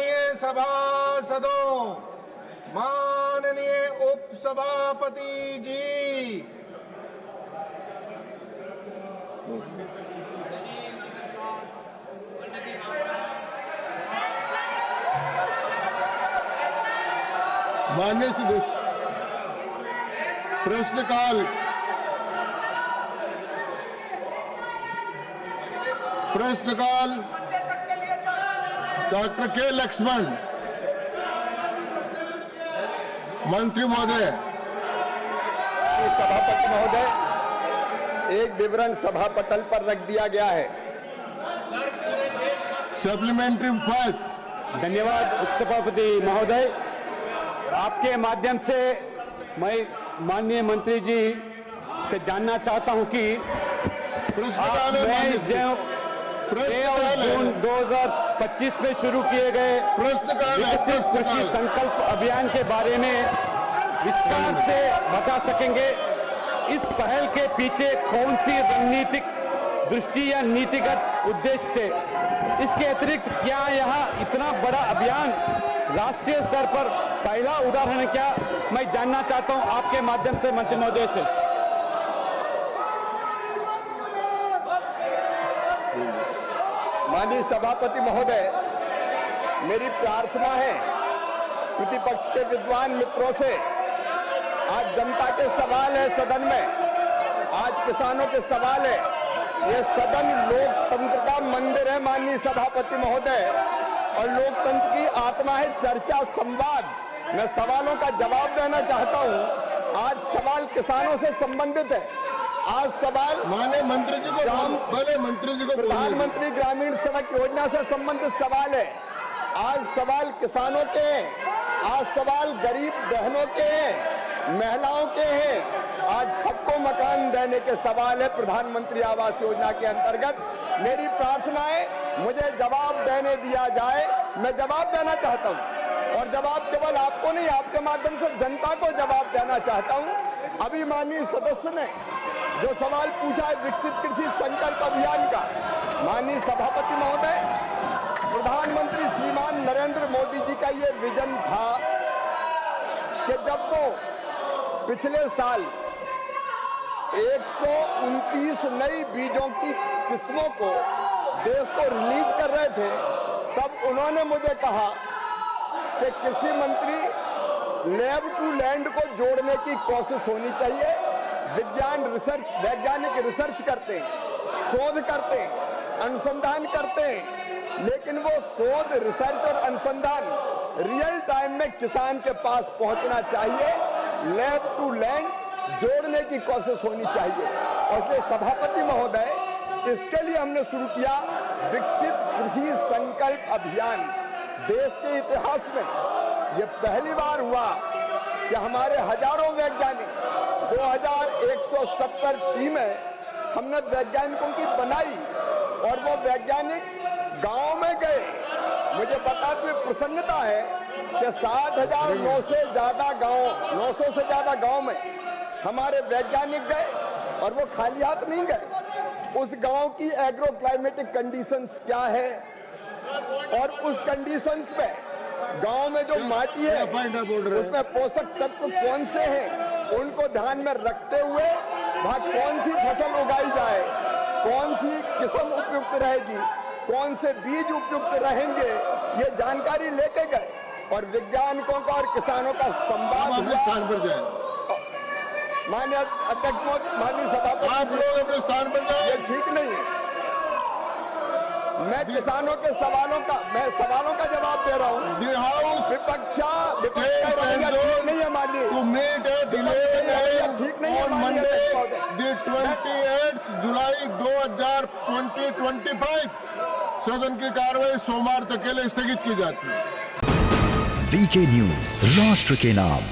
माननीय सभासदों, माननीय उपसभापति जी, माननीय सदस्य, प्रश्नकाल डॉक्टर के लक्ष्मण मंत्री महोदय। सभापति महोदय, एक विवरण सभा पटल पर रख दिया गया है। Supplementary first. धन्यवाद उपसभापति महोदय। आपके माध्यम से मैं माननीय मंत्री जी से जानना चाहता हूं कि जून 2025 में शुरू किए गए विकसित कृषि संकल्प अभियान के बारे में विस्तार से बता सकेंगे। इस पहल के पीछे कौन सी रणनीतिक दृष्टि या नीतिगत उद्देश्य थे? इसके अतिरिक्त क्या यह इतना बड़ा अभियान राष्ट्रीय स्तर पर पहला उदाहरण है क्या? मैं जानना चाहता हूं आपके माध्यम से मंत्री महोदय से। माननीय सभापति महोदय, मेरी प्रार्थना है प्रतिपक्ष के विद्वान मित्रों से, आज जनता के सवाल है सदन में, आज किसानों के सवाल है। ये सदन लोकतंत्र का मंदिर है माननीय सभापति महोदय, और लोकतंत्र की आत्मा है चर्चा, संवाद। मैं सवालों का जवाब देना चाहता हूं। आज सवाल किसानों से संबंधित है। आज सवाल माननीय मंत्री जी को पहले मंत्री जी को प्रधानमंत्री ग्रामीण सड़क योजना से संबंधित सवाल है। आज सवाल किसानों के हैं, आज सवाल गरीब बहनों के हैं, महिलाओं के हैं। आज सबको मकान देने के सवाल है प्रधानमंत्री आवास योजना के अंतर्गत। मेरी प्रार्थना है मुझे जवाब देने दिया जाए। मैं जवाब देना चाहता हूं, और जवाब केवल आपको नहीं, आपके माध्यम से जनता को जवाब देना चाहता हूं। अभी माननीय सदस्य ने जो सवाल पूछा है विकसित कृषि संकल्प अभियान का, माननीय सभापति महोदय, प्रधानमंत्री श्रीमान नरेंद्र मोदी जी का ये विजन था कि जब वो पिछले साल 129 नई बीजों की किस्मों को देश को रिलीज कर रहे थे, तब उन्होंने मुझे कहा कि कृषि मंत्री लैब टू लैंड को जोड़ने की कोशिश होनी चाहिए। वैज्ञानिक रिसर्च करते हैं, शोध करते हैं, अनुसंधान करते हैं, लेकिन वो शोध, रिसर्च और अनुसंधान रियल टाइम में किसान के पास पहुंचना चाहिए। लैब टू लैंड जोड़ने की कोशिश होनी चाहिए। और इसलिए सभापति महोदय, इसके लिए हमने शुरू किया विकसित कृषि संकल्प अभियान। देश के इतिहास में यह पहली बार हुआ कि हमारे हजारों वैज्ञानिक, 2170 टीमें हमने वैज्ञानिकों की बनाई, और वो वैज्ञानिक गांव में गए। मुझे बताते हुए प्रसन्नता है कि 60,900 से ज्यादा गांव में हमारे वैज्ञानिक गए, और वो खाली हाथ नहीं गए। उस गांव की एग्रो क्लाइमेटिक कंडीशंस क्या है, और उस कंडीशंस में गांव में जो माटी है उसमें पोषक तत्व कौन से हैं, उनको ध्यान में रखते हुए वहां कौन सी फसल उगाई जाए, कौन सी किस्म उपयुक्त रहेगी, कौन से बीज उपयुक्त रहेंगे, ये जानकारी लेके गए। और वैज्ञानिकों का और किसानों का संवाद हुआ। स्थान पर जाए माननीय अध्यक्ष, माननीय सभापति, आप लोग अपने स्थान पर जाए। ये ठीक नहीं है। मैं किसानों के सवालों का जवाब दे रहा हूं। The House विपक्ष ठीक नहीं है माननीय, to meet a delayed ठीक नहीं है on माननीय Monday, the 28th जुलाई 2025 सदन की कार्रवाई सोमवार तक के लिए स्थगित की जाती है। वीके न्यूज, राष्ट्र के नाम।